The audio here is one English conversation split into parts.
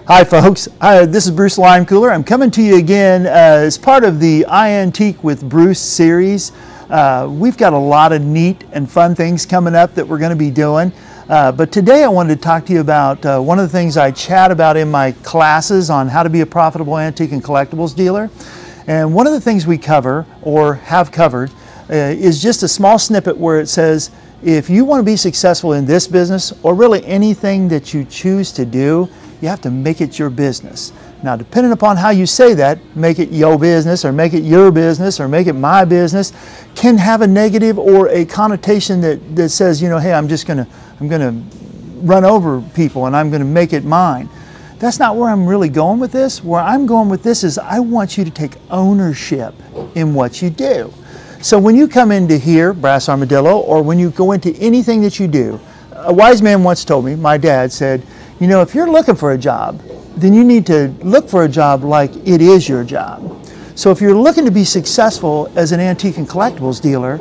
Hi folks, this is Bruce Limecooler. I'm coming to you again as part of the iAntique with Bruce series. We've got a lot of neat and fun things coming up that we're going to be doing. But today I wanted to talk to you about one of the things I chat about in my classes on how to be a profitable antique and collectibles dealer. And one of the things we cover, or have covered, is just a small snippet where it says, if you want to be successful in this business, or really anything that you choose to do, you have to make it your business. Now, depending upon how you say that, make it your business, or make it your business, or make it my business, can have a negative or a connotation that says, you know, hey, I'm gonna run over people and I'm gonna make it mine. That's not where I'm really going with this. Where I'm going with this is I want you to take ownership in what you do. So when you come into here, Brass Armadillo, or when you go into anything that you do, a wise man once told me, my dad said, you know, if you're looking for a job, then you need to look for a job like it is your job. So if you're looking to be successful as an antique and collectibles dealer,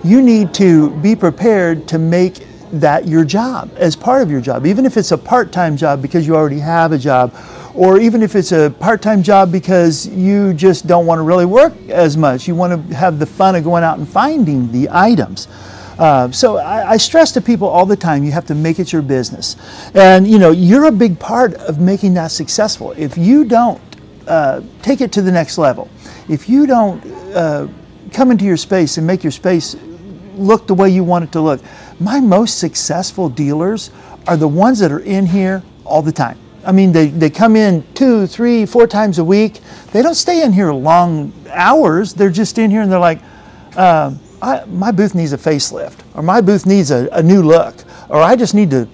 you need to be prepared to make that your job, as part of your job. Even if it's a part-time job because you already have a job, or even if it's a part-time job because you just don't want to really work as much. You want to have the fun of going out and finding the items. So I stress to people all the time, you have to make it your business. And you know, you're a big part of making that successful. If you don't take it to the next level, if you don't come into your space and make your space look the way you want it to look, my most successful dealers are the ones that are in here all the time. I mean, they come in 2, 3, 4 times a week. They don't stay in here long hours. They're just in here and they're like, my booth needs a facelift, or my booth needs a new look, or I just need to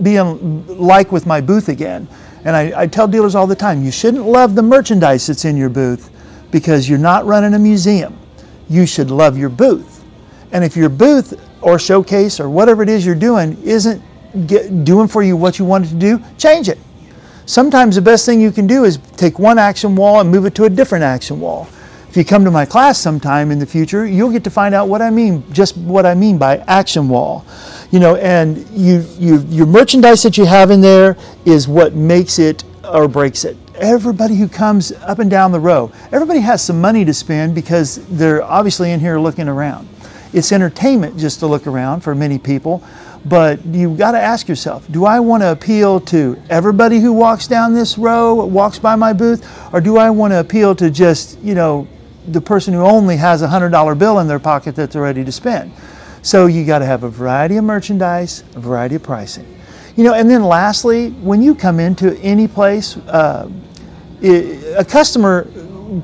be in like with my booth again. And I tell dealers all the time, you shouldn't love the merchandise that's in your booth because you're not running a museum. You should love your booth. And if your booth or showcase or whatever it is you're doing isn't doing for you what you want it to do, change it. Sometimes the best thing you can do is take one action wall and move it to a different action wall. If you come to my class sometime in the future, you'll get to find out what I mean, just what I mean by action wall. You know, and your merchandise that you have in there is what makes it or breaks it. Everybody who comes up and down the row, everybody has some money to spend because they're obviously in here looking around. It's entertainment just to look around for many people, but you've got to ask yourself, do I want to appeal to everybody who walks down this row, walks by my booth, or do I want to appeal to just, you know, the person who only has a $100 bill in their pocket that they're ready to spend? So you got to have a variety of merchandise, a variety of pricing. You know, and then lastly, when you come into any place, a customer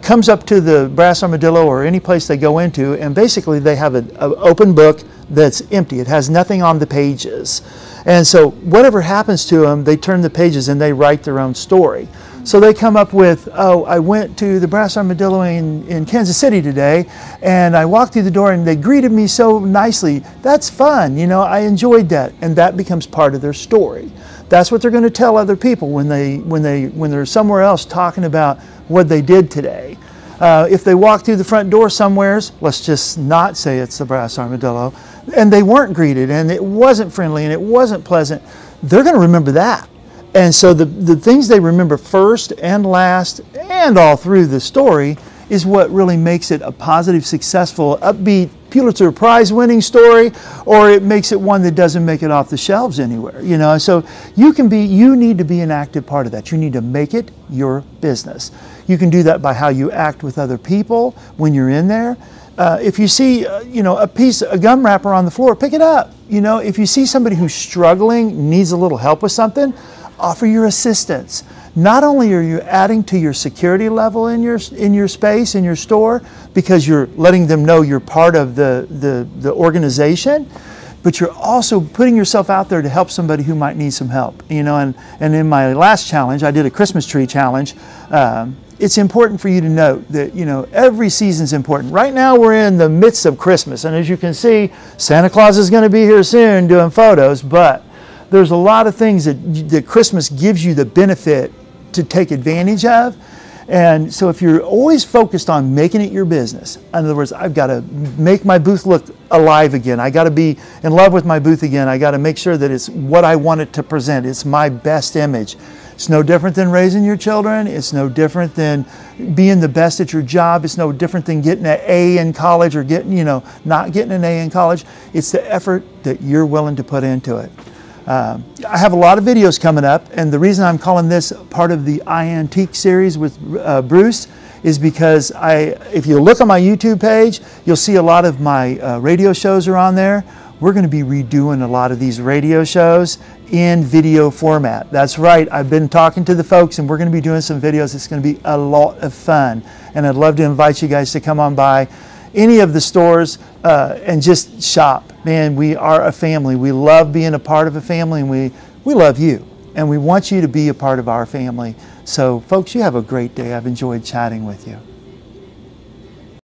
comes up to the Brass Armadillo or any place they go into, and basically they have an open book that's empty. It has nothing on the pages. And so whatever happens to them, they turn the pages and they write their own story. So they come up with, oh, I went to the Brass Armadillo in Kansas City today, and I walked through the door and they greeted me so nicely. That's fun, you know, I enjoyed that. And that becomes part of their story. That's what they're going to tell other people when they're somewhere else talking about what they did today. If they walk through the front door somewheres, let's just not say it's the Brass Armadillo, and they weren't greeted and it wasn't friendly and it wasn't pleasant, they're going to remember that. And so the things they remember first and last and all through the story is what really makes it a positive, successful, upbeat, Pulitzer Prize winning story, or it makes it one that doesn't make it off the shelves anywhere, you know. So you need to be an active part of that. You need to make it your business. You can do that by how you act with other people when you're in there. If you see, you know, a gum wrapper on the floor, pick it up. You know, if you see somebody who's struggling, needs a little help with something, offer your assistance. Not only are you adding to your security level in your space, in your store, because you're letting them know you're part of the organization, but you're also putting yourself out there to help somebody who might need some help. You know, and in my last challenge, I did a Christmas tree challenge. It's important for you to note that, you know, every season's important. Right now we're in the midst of Christmas, and as you can see, Santa Claus is going to be here soon doing photos, but there's a lot of things that Christmas gives you the benefit to take advantage of. And so if you're always focused on making it your business, in other words, I've got to make my booth look alive again. I got to be in love with my booth again. I got to make sure that it's what I want it to present. It's my best image. It's no different than raising your children. It's no different than being the best at your job. It's no different than getting an A in college or getting, not getting an A in college. It's the effort that you're willing to put into it. I have a lot of videos coming up, and the reason I'm calling this part of the iAntique series with Bruce is because if you look on my YouTube page, you'll see a lot of my radio shows are on there. We're going to be redoing a lot of these radio shows in video format. That's right, I've been talking to the folks, and we're going to be doing some videos. It's going to be a lot of fun, and I'd love to invite you guys to come on by any of the stores and just shop. Man, we are a family. We love being a part of a family, and we love you, and we want you to be a part of our family. So folks, you have a great day. I've enjoyed chatting with you.